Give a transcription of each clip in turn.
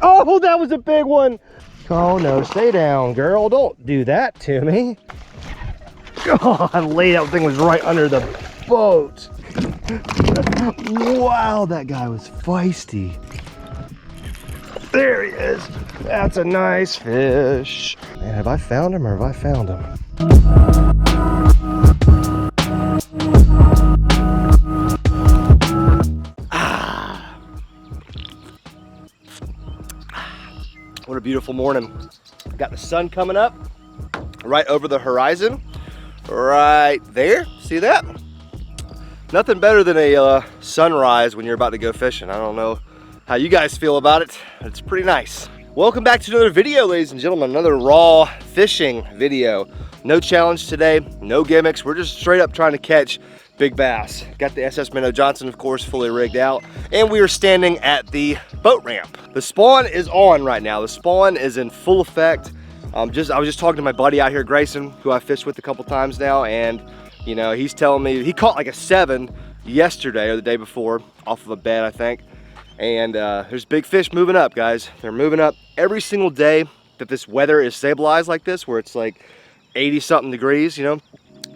Oh, that was a big one. Oh no, stay down, girl. Don't do that to me. God, that thing was right under the boat. Wow, that guy was feisty. There he is. That's a nice fish. Man, have I found him or have I found him? What a beautiful morning. Got the sun coming up right over the horizon, right there. See that? Nothing better than a sunrise when you're about to go fishing. I don't know how you guys feel about it. It's pretty nice. Welcome back to another video, ladies and gentlemen. Another raw fishing video. No challenge today, no gimmicks. We're just straight up trying to catch big bass. Got the SS Minnow Johnson, of course, fully rigged out, and we are standing at the boat ramp. The spawn is on right now. The spawn is in full effect. I was just talking to my buddy out here, Grayson, who I fished with a couple times now, and you know, he's telling me he caught like a 7 yesterday or the day before off of a bed, I think. And there's big fish moving up, guys. They're moving up every single day that this weather is stabilized like this, where it's like 80-something degrees, you know.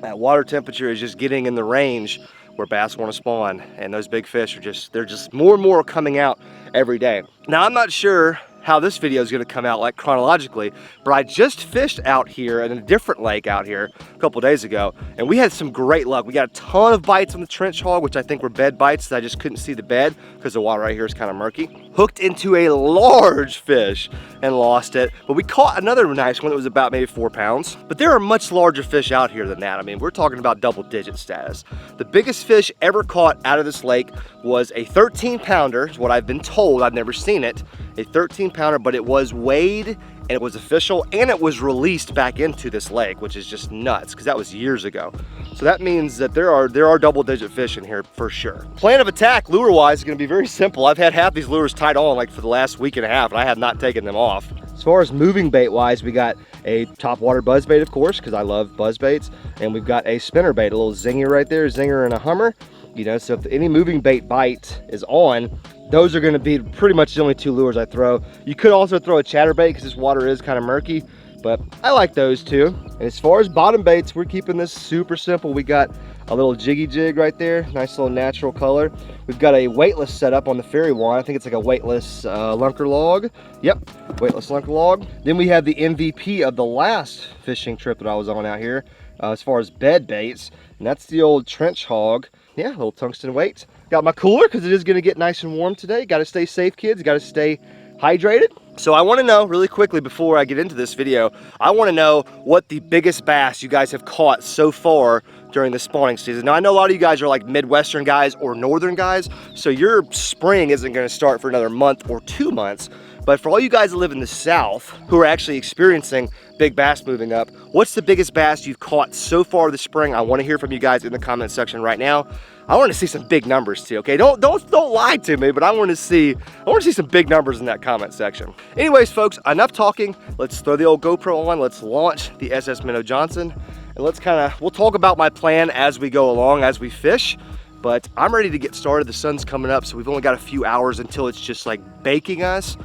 That water temperature is just getting in the range where bass want to spawn, and those big fish are they're just more and more coming out every day. Now, I'm not sure how this video is going to come out like chronologically, but I just fished out here in a different lake out here a couple days ago, and we had some great luck. We got a ton of bites on the trench hog, which I think were bed bites. I just couldn't see the bed because the water right here is kind of murky. Hooked into a large fish and lost it, but we caught another nice one that was about maybe 4 pounds. But there are much larger fish out here than that. I mean, we're talking about double-digit status. The biggest fish ever caught out of this lake was a 13-pounder, is what I've been told. I've never seen it. A 13-pounder, but it was weighed and it was official, and it was released back into this lake, which is just nuts because that was years ago. So that means that there are double-digit fish in here for sure. Plan of attack lure-wise is going to be very simple. I've had half these lures tied on like for the last week and a half, and I have not taken them off. As far as moving bait-wise, we got a topwater buzzbait, of course, because I love buzzbaits, and we've got a spinner bait, a little zinger right there, zinger and a hummer. You know, so if any moving bait bite is on, those are going to be pretty much the only 2 lures I throw. You could also throw a chatterbait because this water is kind of murky, but I like those too. And as far as bottom baits, we're keeping this super simple. We got a little jiggy jig right there, nice little natural color. We've got a weightless setup on the fairy wand. I think it's like a weightless lunker log. Yep, weightless lunker log. Then we have the MVP of the last fishing trip that I was on out here as far as bed baits, and that's the old trench hog. Yeah, a little tungsten weight. Got my cooler because it is going to get nice and warm today. Got to stay safe, kids. Got to stay hydrated. So I want to know really quickly before I get into this video, I want to know what the biggest bass you guys have caught so far during the spawning season. Now, I know a lot of you guys are like Midwestern guys or Northern guys, so your spring isn't going to start for another month or 2 months. But for all you guys that live in the South who are actually experiencing big bass moving up, what's the biggest bass you've caught so far this spring? I want to hear from you guys in the comment section right now. I want to see some big numbers too, okay? Don't lie to me, but I want to see some big numbers in that comment section. Anyways, folks, enough talking. Let's throw the old GoPro on. Let's launch the SS Minnow Johnson, and we'll talk about my plan as we go along, as we fish. But I'm ready to get started. The sun's coming up, so we've only got a few hours until it's just like baking us.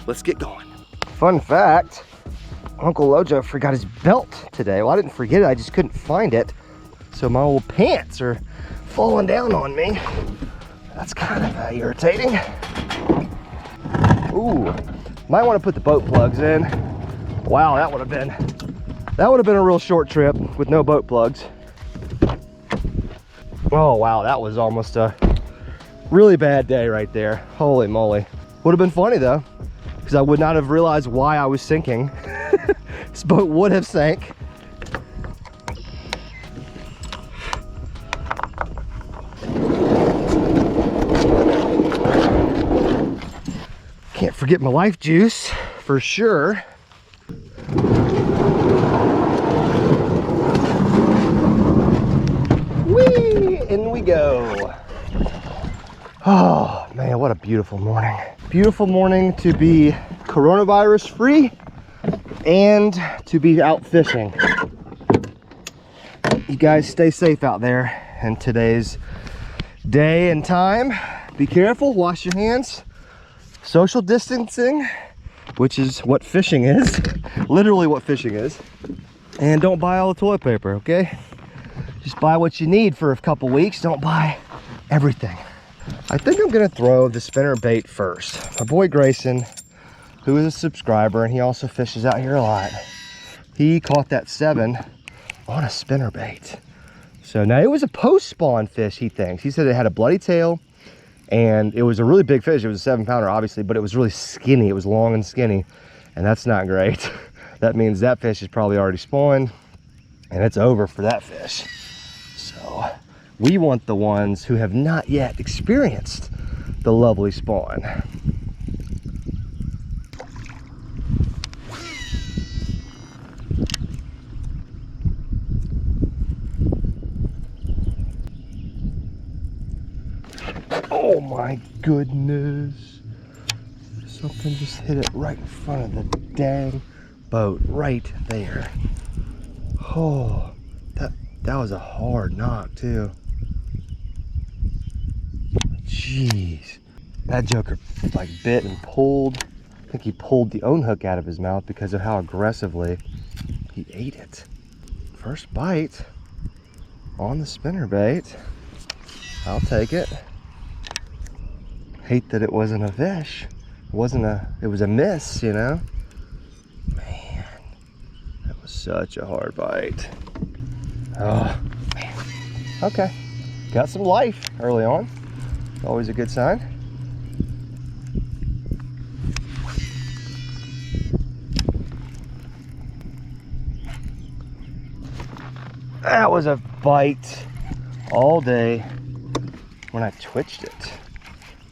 Let's get going. Fun fact, Uncle Lojo forgot his belt today. Well, I didn't forget it, I just couldn't find it. So my old pants are falling down on me. That's kind of irritating. Ooh, might want to put the boat plugs in. Wow, that would have been a real short trip with no boat plugs. Oh wow, that was almost a really bad day right there. Holy moly. Would have been funny though, because I would not have realized why I was sinking. This boat would have sank. Can't forget my life juice for sure. Whee! In we go. Oh man, what a beautiful morning. Beautiful morning to be coronavirus free and to be out fishing. You guys stay safe out there in today's day and time. Be careful, wash your hands, social distancing, which is what fishing is. Literally what fishing is. And don't buy all the toilet paper, okay? Just buy what you need for a couple weeks. Don't buy everything. I think I'm gonna throw the spinner bait first. My boy Grayson, who is a subscriber, and he also fishes out here a lot, he caught that 7 on a spinner bait. So now it was a post-spawn fish, he thinks. He said it had a bloody tail, and it was a really big fish. It was a 7-pounder, obviously, but it was really skinny. It was long and skinny, and that's not great. That means that fish is probably already spawned, and it's over for that fish. So we want the ones who have not yet experienced the lovely spawn. Oh my goodness. Something just hit it right in front of the dang boat, right there. Oh, that was a hard knock too. Jeez. That joker like bit and pulled. I think he pulled the own hook out of his mouth because of how aggressively he ate it. First bite on the spinner bait. I'll take it. Hate that it wasn't a fish. It was a miss, you know? Man, that was such a hard bite. Oh, man. Okay, got some life early on. Always a good sign. That was a bite all day when I twitched it.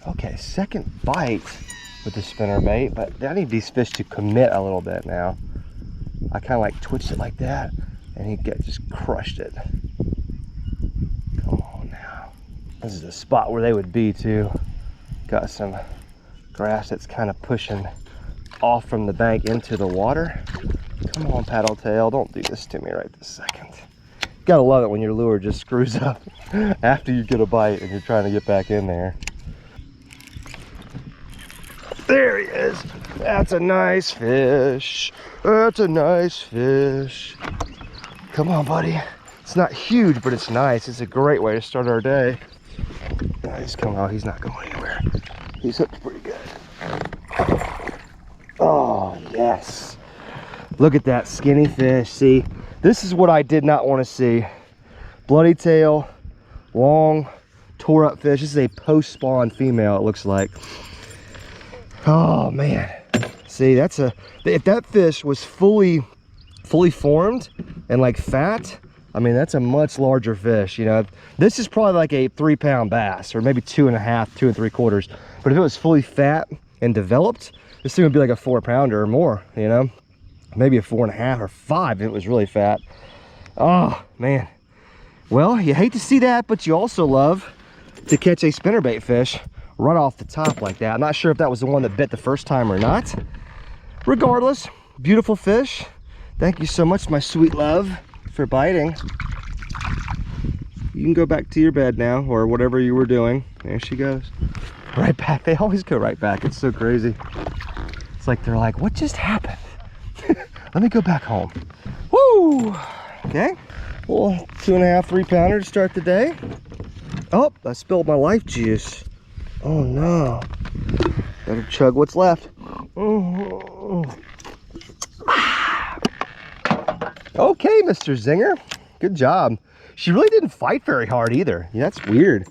Okay, second bite with the spinner bait, but I need these fish to commit a little bit now. I kind of like twitched it like that, and he just crushed it. Come on now. This is a spot where they would be too. Got some grass that's kind of pushing off from the bank into the water. Come on, paddle tail, don't do this to me right this second. Gotta love it when your lure just screws up after you get a bite and you're trying to get back in there. There he is. That's a nice fish. That's a nice fish. Come on, buddy. It's not huge, but it's nice. It's a great way to start our day. He's coming out. He's not going anywhere. He's hooked pretty good. Oh, yes. Look at that skinny fish. See, this is what I did not want to see. Bloody tail, long, tore up fish. This is a post-spawn female, it looks like. Oh man, see, if that fish was fully formed and like fat, I mean, that's a much larger fish, you know. This is probably like a 3-pound bass, or maybe 2.5, 2 3/4. But if it was fully fat and developed, this thing would be like a 4-pounder or more, you know, maybe a 4.5 or 5 if it was really fat. Oh man, well, you hate to see that, but you also love to catch a spinnerbait fish right off the top like that. I'm not sure if that was the one that bit the first time or not. Regardless, beautiful fish. Thank you so much, my sweet love, for biting. You can go back to your bed now, or whatever you were doing. There she goes. Right back. They always go right back. It's so crazy. It's like they're like, what just happened? Let me go back home. Woo! Okay. Well, 2.5, 3-pounder to start the day. Oh, I spilled my life juice. Oh no. Better chug what's left. Okay, Mr. Zinger. Good job. She really didn't fight very hard either. Yeah, that's weird.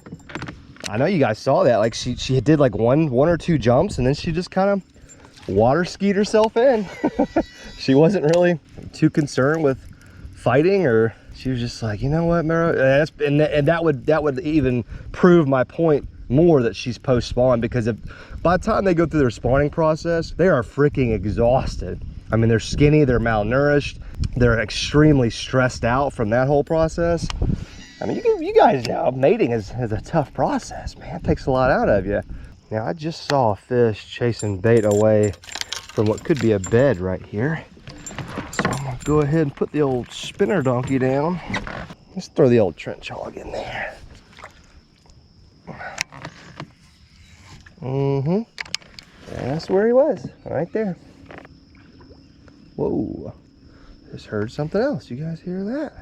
I know you guys saw that. Like she did like one or two jumps, and then she just kind of water skied herself in. She wasn't really too concerned with fighting, or she was just like, you know what, Mero? And that would even prove my point more that she's post-spawn, because by the time they go through their spawning process, they are freaking exhausted. I mean, they're skinny, they're malnourished, they're extremely stressed out from that whole process. I mean, you guys know mating is a tough process, man. It takes a lot out of you. Now, I just saw a fish chasing bait away from what could be a bed right here. So I'm gonna go ahead and put the old spinner donkey down. Let's throw the old trench hog in there. That's where he was, right there. Whoa, just heard something else. You guys hear that?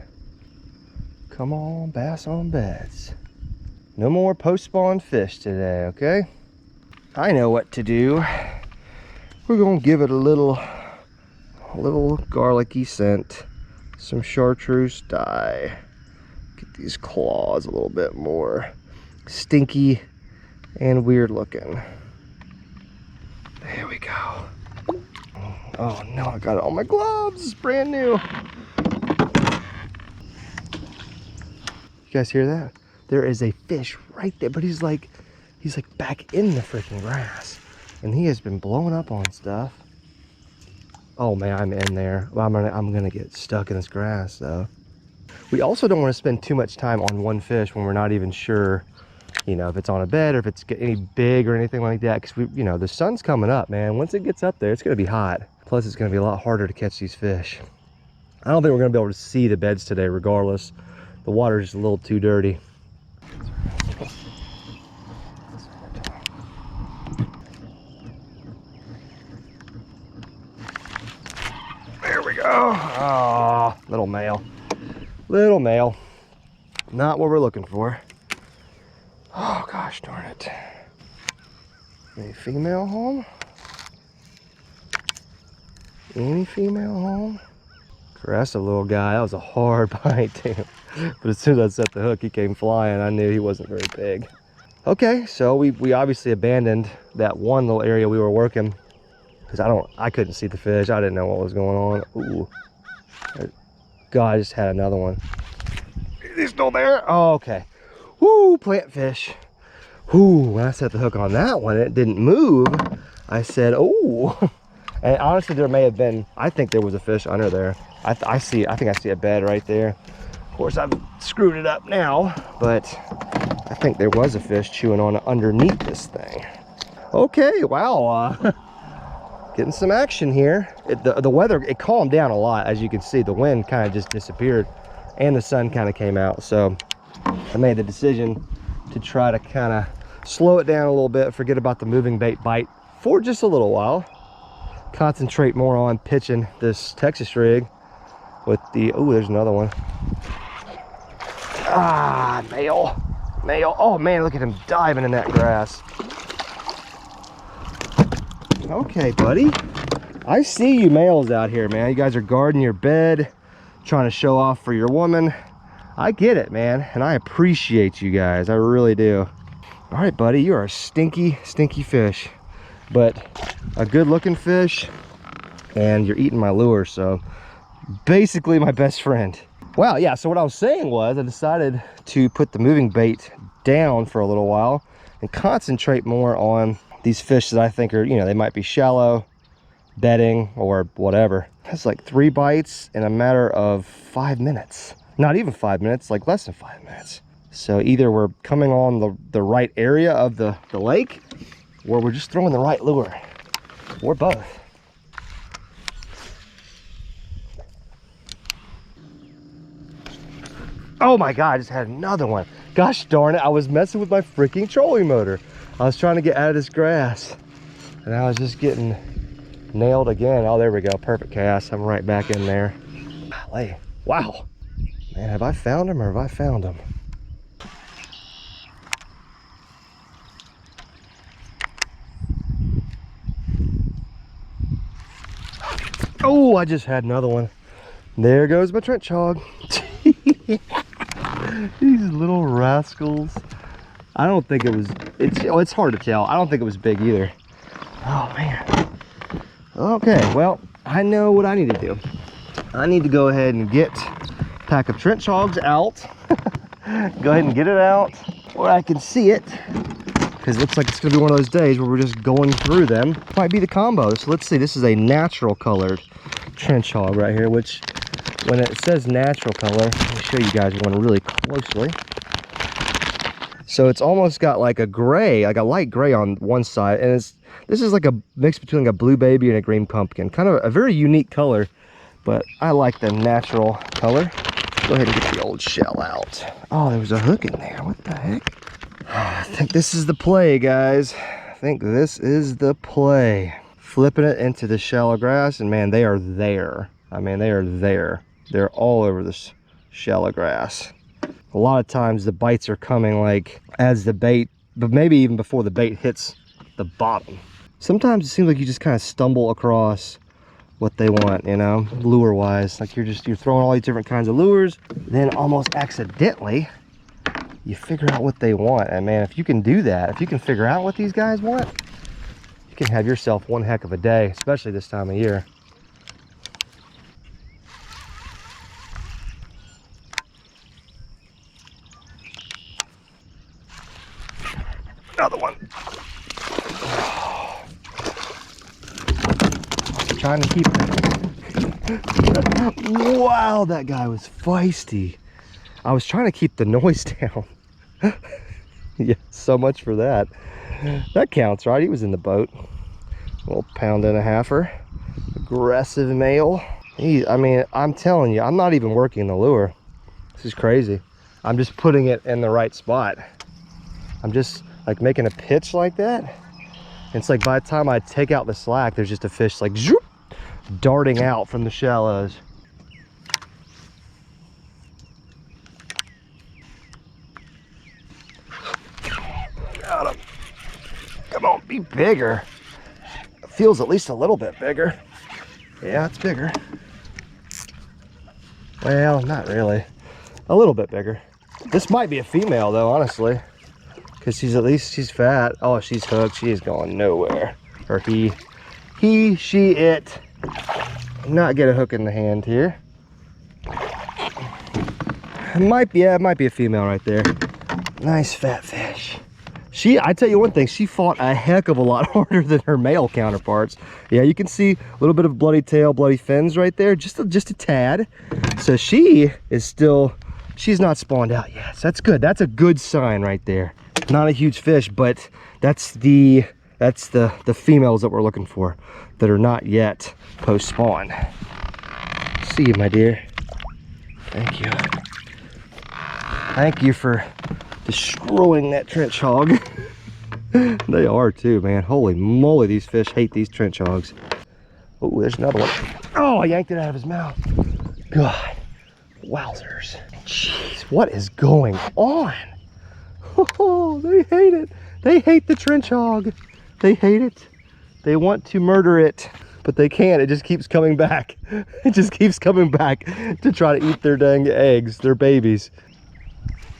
Come on, bass on beds. No more post-spawn fish today, okay? I know what to do. We're gonna give it a little garlicky scent. Some chartreuse dye. Get these claws a little bit more stinky and weird looking. There we go. Oh no, I got it on my gloves. It's brand new. You guys hear that? There is a fish right there, but he's like back in the freaking grass, and he has been blowing up on stuff. Oh man, I'm in there. Well, I'm gonna get stuck in this grass though. We also don't want to spend too much time on one fish when we're not even sure, you know, if it's on a bed or if it's any big or anything like that. Because we, you know, the sun's coming up, man. Once it gets up there, it's gonna be hot. Plus, it's gonna be a lot harder to catch these fish. I don't think we're gonna be able to see the beds today, regardless. The water's just a little too dirty. There we go. Oh, little male. Little male. Not what we're looking for. Oh, gosh darn it. Any female home? Any female home? Aggressive little guy. That was a hard bite, too. But as soon as I set the hook, he came flying. I knew he wasn't very big. Okay, so we obviously abandoned that one little area we were working because I couldn't see the fish. I didn't know what was going on. Ooh. God, I just had another one. Is he still there? Oh, okay. Woo, plant fish. Whoo, when I set the hook on that one, it didn't move. I said, oh. And honestly, there may have been, I think there was a fish under there. I think I see a bed right there. Of course, I've screwed it up now, but I think there was a fish chewing on underneath this thing. Okay, wow. Getting some action here. The weather, it calmed down a lot. As you can see, the wind kind of just disappeared and the sun kind of came out. So I made the decision to try to kind of slow it down a little bit, forget about the moving bait bite for just a little while. Concentrate more on pitching this Texas rig with the, oh, there's another one. Ah, male. Oh man, look at him diving in that grass. Okay, buddy. I see you males out here, man. You guys are guarding your bed, trying to show off for your woman. I get it, man, and I appreciate you guys. I really do. All right, buddy, you are a stinky, stinky fish, but a good-looking fish, and you're eating my lure, so basically my best friend. Wow, yeah, so what I was saying was I decided to put the moving bait down for a little while and concentrate more on these fish that I think are, you know, they might be shallow, bedding, or whatever. That's like 3 bites in a matter of 5 minutes. Not even 5 minutes, like less than 5 minutes. So either we're coming on the right area of the lake, or we're just throwing the right lure, or both. Oh my God, I just had another one. Gosh darn it, I was messing with my freaking trolling motor. I was trying to get out of this grass, and I was just getting nailed again. Oh, there we go, perfect cast. I'm right back in there. Golly. Wow. Man, have I found him or have I found him? Oh, I just had another one. There goes my trench hog. These little rascals. I don't think it was, it's hard to tell. I don't think it was big either. Oh man. Okay, well, I know what I need to do. I need to go ahead and get a pack of trench hogs out. Go ahead and get it out where I can see it, because it looks like it's gonna be one of those days where we're just going through them. Might be the combo. So let's see, this is a natural colored trench hog right here, which when it says natural color, let me show you guys one really closely. So it's almost got like a gray, like a light gray on one side, and this is like a mix between like a blue baby and a green pumpkin. Kind of a very unique color, but I like the natural color. Go ahead and get the old shell out. Oh, there was a hook in there. What the heck? I think this is the play, guys. I think this is the play. flipping it into the shallow grass, and man, they are there. I mean, they are there. They're all over this shallow grass. A lot of times the bites are coming like as the bait, but maybe even before the bait hits the bottom. Sometimes it seems like you just kind of stumble across what they want, you know, lure wise. Like you're throwing all these different kinds of lures, then almost accidentally you figure out what they want. And man, if you can do that, if you can figure out what these guys want, you can have yourself one heck of a day, especially this time of year. Another one. Trying to keep it. Wow, that guy was feisty. I was trying to keep the noise down. Yeah, so much for that. That counts, right? He was in the boat. A little 1.5-pounder. Aggressive male. I mean, I'm telling you, I'm not even working the lure. This is crazy. I'm just putting it in the right spot. I'm just like making a pitch like that. And it's like by the time I take out the slack, there's just a fish like zoop, darting out from the shallows. Got him. Come on, be bigger. It feels at least a little bit bigger. Yeah, it's bigger. Well, not really. A little bit bigger. This might be a female though, honestly. Because she's fat. Oh, she's hooked. She is going nowhere. Or he, she, it. Not get a hook in the hand here. It might be a female right there. Nice fat fish. I tell you one thing, she fought a heck of a lot harder than her male counterparts. Yeah, you can see a little bit of bloody tail, bloody fins right there, just a tad. So she is still, she's not spawned out yet. So that's good. That's a good sign right there. Not a huge fish, but that's the females that we're looking for that are not yet post spawn. See you, my dear. Thank you. Thank you for destroying that trench hog. They are too, man. Holy moly, these fish hate these trench hogs. Oh, there's another one. Oh, I yanked it out of his mouth. God, wowzers. Jeez, what is going on? Oh, they hate it. They hate the trench hog. They hate it. They want to murder it, but they can't. It just keeps coming back. It just keeps coming back to try to eat their dang eggs, their babies.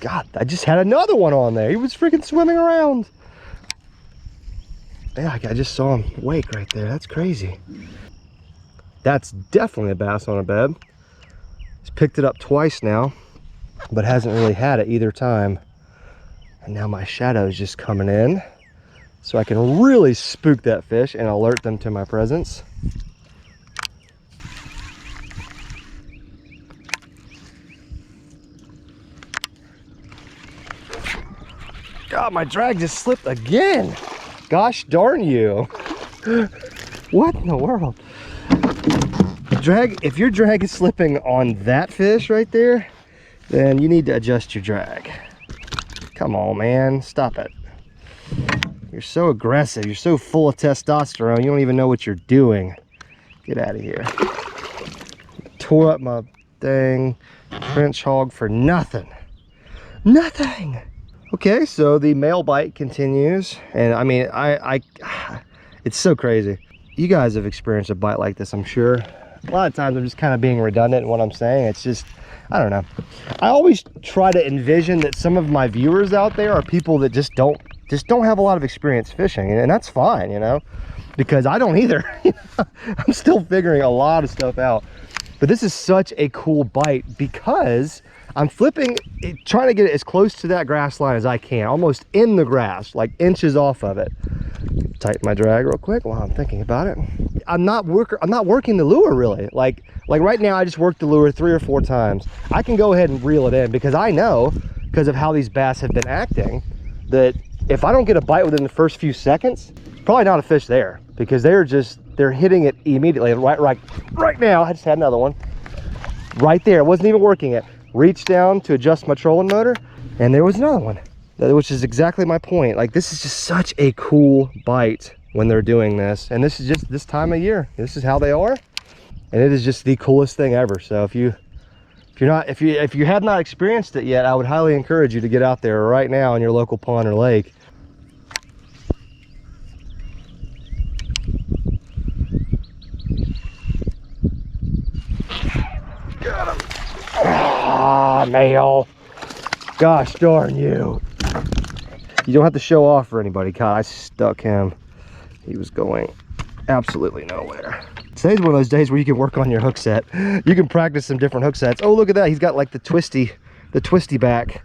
God, I just had another one on there. He was freaking swimming around. Yeah, I just saw him wake right there. That's crazy. That's definitely a bass on a bed. He's picked it up twice now, but hasn't really had it either time. And now my shadow is just coming in, so I can really spook that fish and alert them to my presence. God, my drag just slipped again. Gosh darn you. What in the world? If your drag is slipping on that fish right there, then you need to adjust your drag. Come on, man, stop it. You're so aggressive. You're so full of testosterone. You don't even know what you're doing. Get out of here. Tore up my dang trench hog for nothing. Nothing. Okay, so the male bite continues. And I mean, it's so crazy. You guys have experienced a bite like this, I'm sure. A lot of times I'm just kind of being redundant in what I'm saying. It's just, I don't know. I always try to envision that some of my viewers out there are people that just don't have a lot of experience fishing, and that's fine, you know, because I don't either. I'm still figuring a lot of stuff out. But this is such a cool bite because I'm flipping it, trying to get it as close to that grass line as I can, almost in the grass, like inches off of it. Tighten my drag real quick while I'm thinking about it. I'm not working the lure really. Like right now I just worked the lure 3 or 4 times. I can go ahead and reel it in because I know, because of how these bass have been acting, that if I don't get a bite within the first few seconds, it's probably not a fish there, because they're hitting it immediately. Right now, I just had another one. Right there, I wasn't even working it. Reached down to adjust my trolling motor, and there was another one, which is exactly my point. Like, this is just such a cool bite. when they're doing this. And this is just this time of year. This is how they are. And it is just the coolest thing ever. So if you have not experienced it yet, I would highly encourage you to get out there right now in your local pond or lake. Got him. Ah, male. Gosh darn you. You don't have to show off for anybody, Kyle. I stuck him. He was going absolutely nowhere. Today's one of those days where you can work on your hook set. You can practice some different hook sets. Oh, look at that. He's got like the twisty back.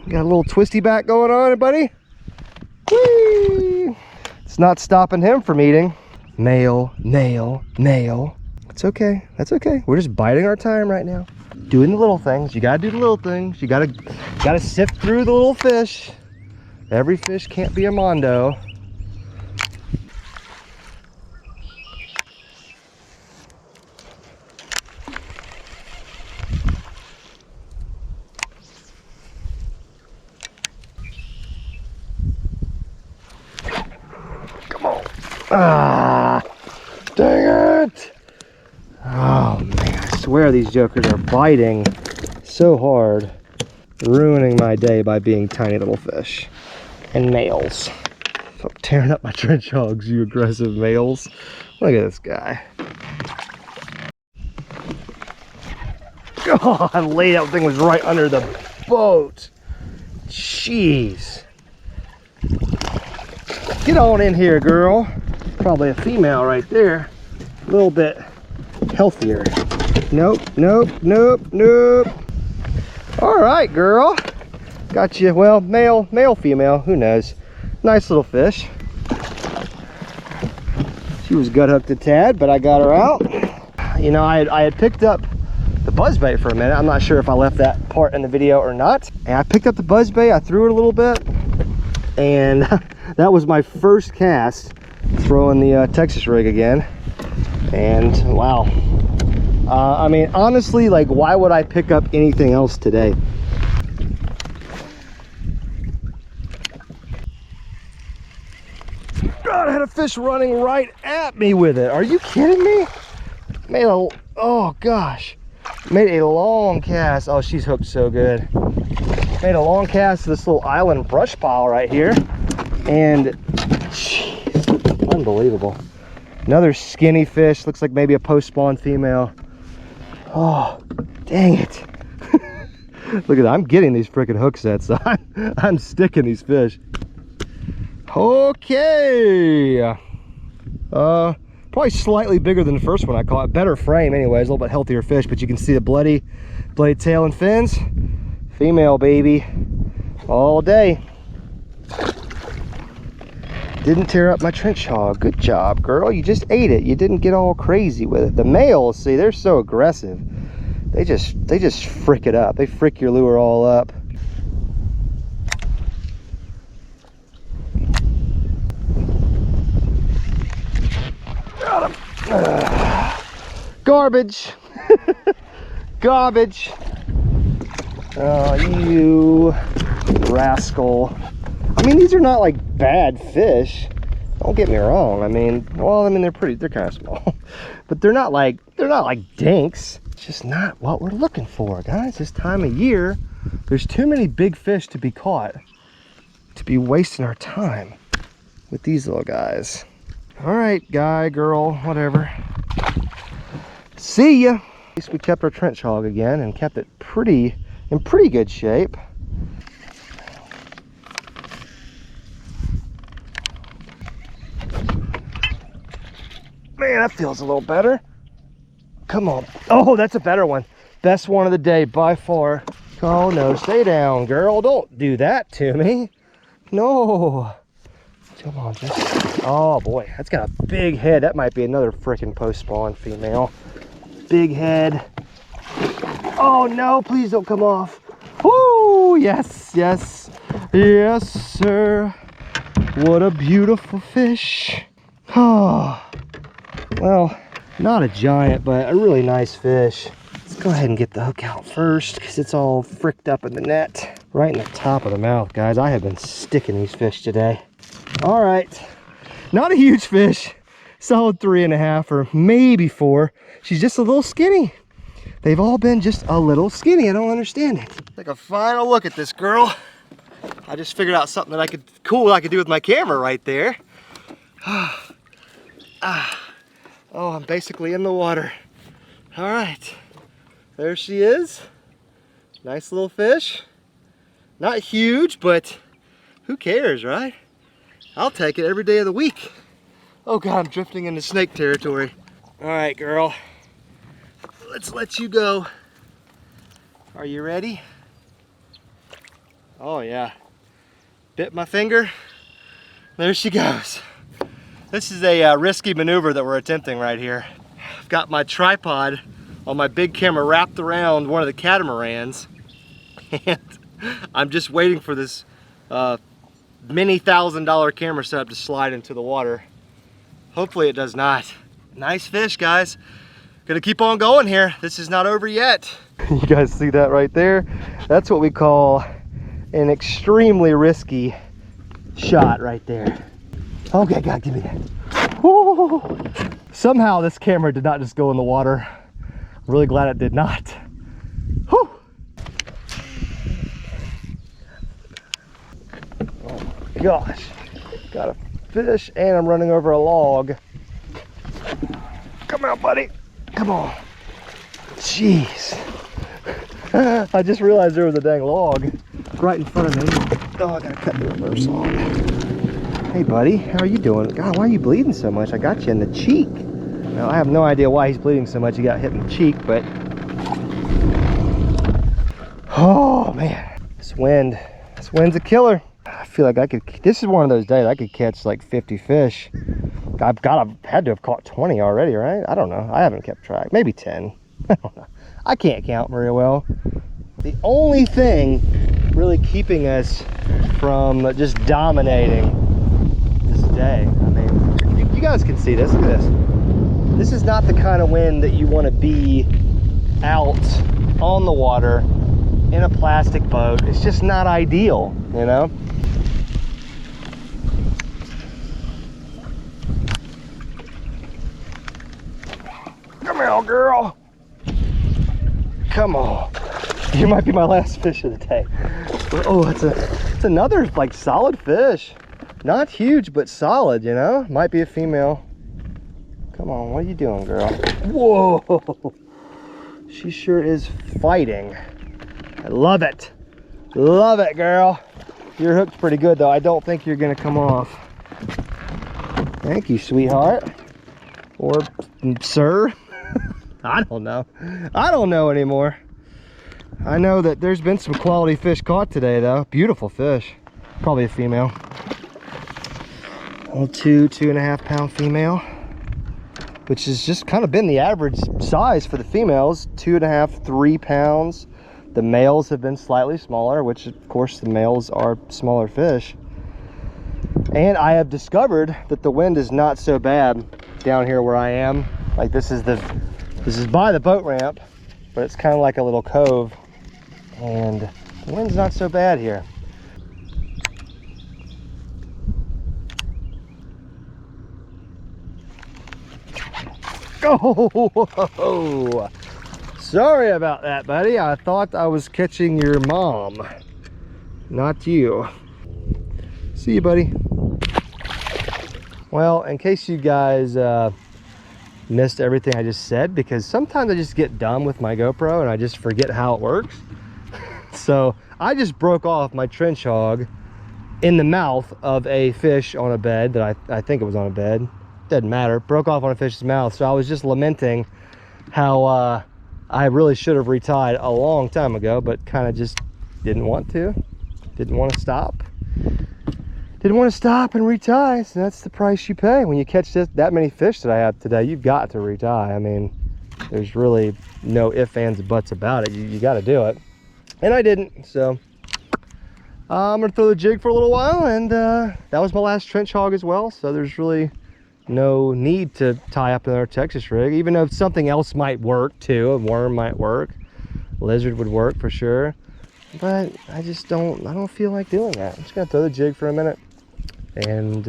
You got a little twisty back going on, buddy. Whee! It's not stopping him from eating. Male, male, male. It's okay. That's okay. We're just biding our time right now. Doing the little things. You gotta do the little things. You gotta sift through the little fish. Every fish can't be a mondo. Ah, dang it. Oh man, I swear these jokers are biting so hard, ruining my day by being tiny little fish and males. I'm tearing up my trench hogs, you aggressive males. Look at this guy. God, that thing was right under the boat. Jeez. Get on in here, girl. Probably a female right there. A little bit healthier. Nope, nope, nope, nope. All right, girl. Got you. Well, male, female, who knows? Nice little fish. She was gut hooked a tad, but I got her out. You know, I had picked up the buzzbait for a minute. I'm not sure if I left that part in the video or not. And I picked up the buzzbait, I threw it a little bit, and that was my first cast throwing the Texas rig again. And wow, I mean, honestly, like, why would I pick up anything else today? God, I had a fish running right at me with it. Are you kidding me? Oh gosh, made a long cast. Oh, she's hooked so good. Made a long cast to this little island brush pile right here, and jeez, unbelievable. Another skinny fish, looks like maybe a post-spawn female. Oh, dang it. Look at that, I'm getting these freaking hook sets. I'm sticking these fish. Okay. Probably slightly bigger than the first one I caught. Better frame anyways, a little bit healthier fish, but you can see the bloody tail and fins. Female, baby, all day. Didn't tear up my trench hog. Good job, girl. You just ate it. You didn't get all crazy with it. The males, see, they're so aggressive. They just frick it up. They frick your lure all up. Got him. Garbage. Garbage. Oh, you rascal. I mean, these are not like bad fish. Don't get me wrong. I mean, well, I mean, they're kind of small, but they're not like dinks. It's just not what we're looking for, guys. This time of year, there's too many big fish to be caught to be wasting our time with these little guys. All right, guy, girl, whatever. See ya. At least we kept our trench hog again and kept it in pretty good shape. Man, that feels a little better. Come on. Oh, that's a better one. Best one of the day by far. Oh no, stay down, girl. Don't do that to me. No. Come on, just. Oh boy, that's got a big head. That might be another freaking post-spawn female. Big head. Oh no, please don't come off. Woo, yes, yes, yes, sir. What a beautiful fish. Oh, well, not a giant, but a really nice fish. Let's go ahead and get the hook out first because it's all fricked up in the net. Right in the top of the mouth, guys. I have been sticking these fish today. All right. Not a huge fish, solid 3.5 or maybe 4. She's just a little skinny. They've all been just a little skinny. I don't understand it. Take a final look at this girl. I just figured out something that I could do with my camera right there. Oh, I'm basically in the water. All right, there she is. Nice little fish. Not huge, but who cares, right? I'll take it every day of the week. Oh God, I'm drifting into snake territory. All right, girl, let's let you go. Are you ready? Oh yeah, bit my finger. There she goes. This is a risky maneuver that we're attempting right here. I've got my tripod on my big camera wrapped around one of the catamarans, and I'm just waiting for this many $1,000 camera setup to slide into the water. Hopefully it does not. Nice fish, guys. Gonna keep on going here. This is not over yet. You guys see that right there? That's what we call an extremely risky shot right there. Okay, God, give me that. Woo. Somehow this camera did not just go in the water. I'm really glad it did not. Whew. Oh my gosh. Got a fish and I'm running over a log. Come on, buddy. Come on. Jeez. I just realized there was a dang log right in front of me. Oh, I gotta cut the reverse on. Hey buddy, how are you doing? God, why are you bleeding so much? I got you in the cheek. Now, I have no idea why he's bleeding so much. He got hit in the cheek, but... Oh man, this wind's a killer. I feel like this is one of those days I could catch like 50 fish. I've had to have caught 20 already, right? I don't know. I haven't kept track. Maybe 10. I don't know. I can't count very well. The only thing really keeping us from just dominating this day, I mean, you guys can see this. Look at this. This is not the kind of wind that you want to be out on the water in a plastic boat. It's just not ideal, you know? Come here, girl. Come on. You might be my last fish of the day. Oh, it's another like solid fish. Not huge, but solid, you know? Might be a female. Come on, what are you doing, girl? Whoa! She sure is fighting. I love it. Love it, girl. Your hook's pretty good, though. I don't think you're gonna come off. Thank you, sweetheart. Or sir. I don't know. I don't know anymore. I know that there's been some quality fish caught today, though. Beautiful fish. Probably a female. Little 2.5 pound female, which has just kind of been the average size for the females. 2.5, 3 pounds. The males have been slightly smaller, which of course the males are smaller fish. And I have discovered that the wind is not so bad down here where I am. Like this is by the boat ramp, but it's kind of like a little cove, and the wind's not so bad here. Oh, sorry about that, buddy. I thought I was catching your mom, not you. See you, buddy. Well, in case you guys missed everything I just said, because sometimes I just get dumb with my GoPro and I just forget how it works. So I just broke off my trench hog in the mouth of a fish on a bed that I think it was on a bed. Doesn't matter. Broke off on a fish's mouth. So I was just lamenting how I really should have retied a long time ago, but kind of just didn't want to. Didn't want to stop. Didn't want to stop and retie. So that's the price you pay when you catch that many fish that I have today. You've got to retie. I mean, there's really no ifs, ands, and buts about it. You got to do it. And I didn't. So I'm going to throw the jig for a little while. And that was my last trench hog as well. So there's really no need to tie up another Texas rig, even though something else might work too. A worm might work, lizard would work for sure, but I don't feel like doing that. I'm just gonna throw the jig for a minute and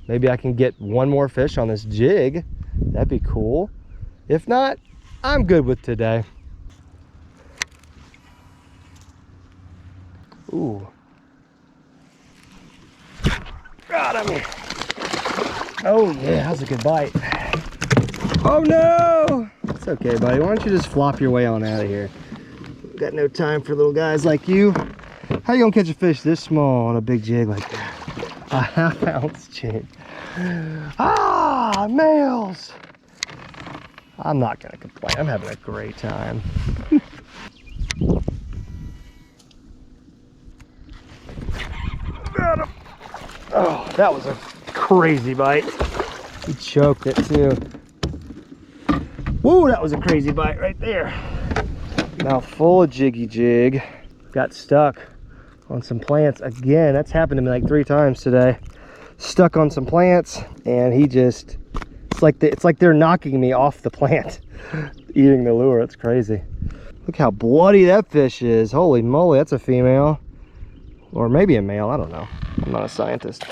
Maybe I can get one more fish on this jig. That'd be cool. If not, I'm good with today. Ooh. Got him. Oh yeah, that was a good bite. Oh no! It's okay, buddy. Why don't you just flop your way on out of here? Got no time for little guys like you. How you gonna catch a fish this small on a big jig like that? A half-ounce jig. Ah, males! I'm not gonna complain. I'm having a great time. Got him. Oh, that was a crazy bite. He choked it too. Woo, that was a crazy bite right there. Mouth full of jiggy jig. Got stuck on some plants again. That's happened to me like 3 times today. Stuck on some plants, and he just, it's like they're knocking me off the plant, eating the lure. It's crazy. Look how bloody that fish is. Holy moly, that's a female. Or maybe a male, I don't know. I'm not a scientist.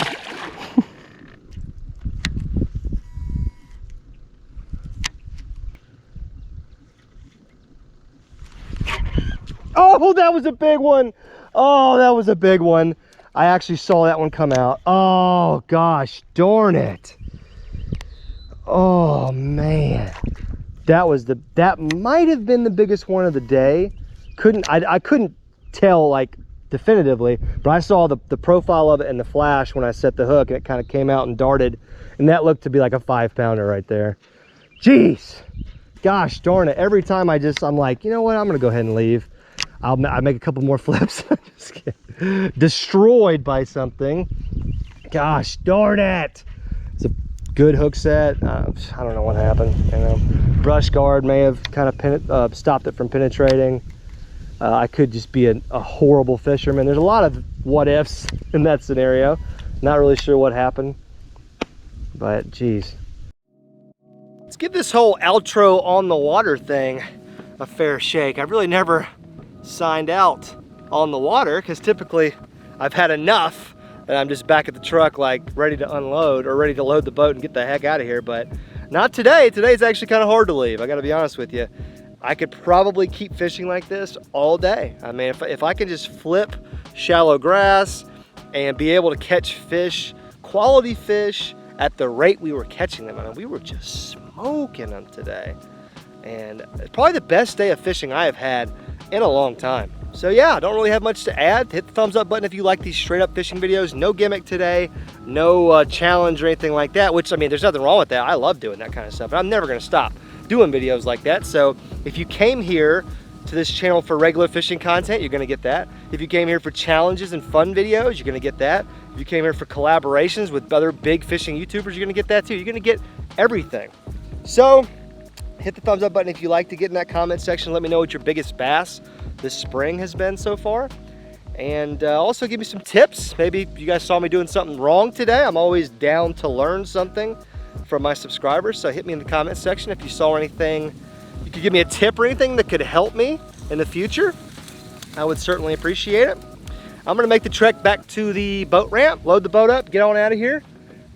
Oh, that was a big one. Oh, that was a big one. I actually saw that one come out. Oh, gosh, darn it. Oh, man. That might have been the biggest one of the day. I couldn't tell, like, definitively, but I saw the profile of it in the flash when I set the hook, and it kind of came out and darted, and that looked to be like a 5-pounder right there. Jeez. Gosh darn it. Every time I'm like, you know what, I'm gonna go ahead and leave. I make a couple more flips. Just kidding. Destroyed by something. Gosh darn it. It's a good hook set. I don't know what happened. You know, brush guard may have kind of stopped it from penetrating. I could just be a horrible fisherman. There's a lot of what ifs in that scenario. Not really sure what happened, but geez. Let's give this whole outro on the water thing a fair shake. I've really never signed out on the water, because typically I've had enough and I'm just back at the truck, like ready to unload or ready to load the boat and get the heck out of here. But not today. Today's actually kind of hard to leave, I gotta be honest with you. I could probably keep fishing like this all day. I mean, if I can just flip shallow grass and be able to catch fish, quality fish, at the rate we were catching them. I mean, we were just smoking them today. And it's probably the best day of fishing I have had in a long time. So yeah, I don't really have much to add. Hit the thumbs up button if you like these straight up fishing videos. No gimmick today, no challenge or anything like that, which, I mean, there's nothing wrong with that. I love doing that kind of stuff, and I'm never gonna stop doing videos like that. So if you came here to this channel for regular fishing content, you're gonna get that. If you came here for challenges and fun videos, you're gonna get that. If you came here for collaborations with other big fishing YouTubers, you're gonna get that too. You're gonna get everything. So hit the thumbs up button if you like to get in that comment section. Let me know what your biggest bass this spring has been so far. And also give me some tips. Maybe you guys saw me doing something wrong today. I'm always down to learn something from my subscribers. So hit me in the comment section if you saw anything. You could give me a tip or anything that could help me in the future. I would certainly appreciate it. I'm gonna make the trek back to the boat ramp, load the boat up, get on out of here,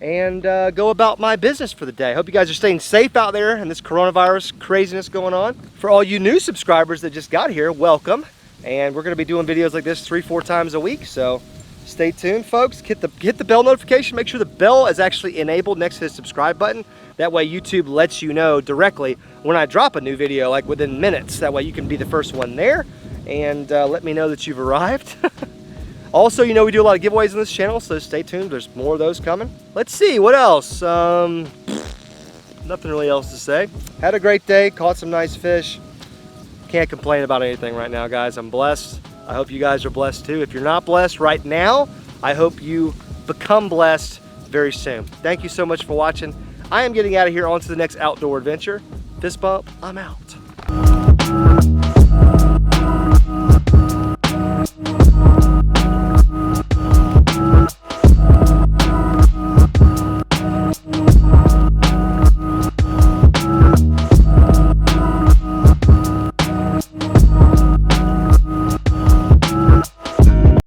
and go about my business for the day. Hope you guys are staying safe out there in this coronavirus craziness going on. For all you new subscribers that just got here, welcome. And we're gonna be doing videos like this 3-4 times a week, so stay tuned, folks. Hit the bell notification. Make sure the bell is actually enabled next to the subscribe button. That way YouTube lets you know directly when I drop a new video, like within minutes. That way you can be the first one there, and let me know that you've arrived. Also, you know, we do a lot of giveaways on this channel, so stay tuned. There's more of those coming. Let's see, what else? Nothing really else to say. Had a great day, caught some nice fish. Can't complain about anything right now, guys. I'm blessed. I hope you guys are blessed too. If you're not blessed right now, I hope you become blessed very soon. Thank you so much for watching. I am getting out of here on to the next outdoor adventure. Fist bump, I'm out.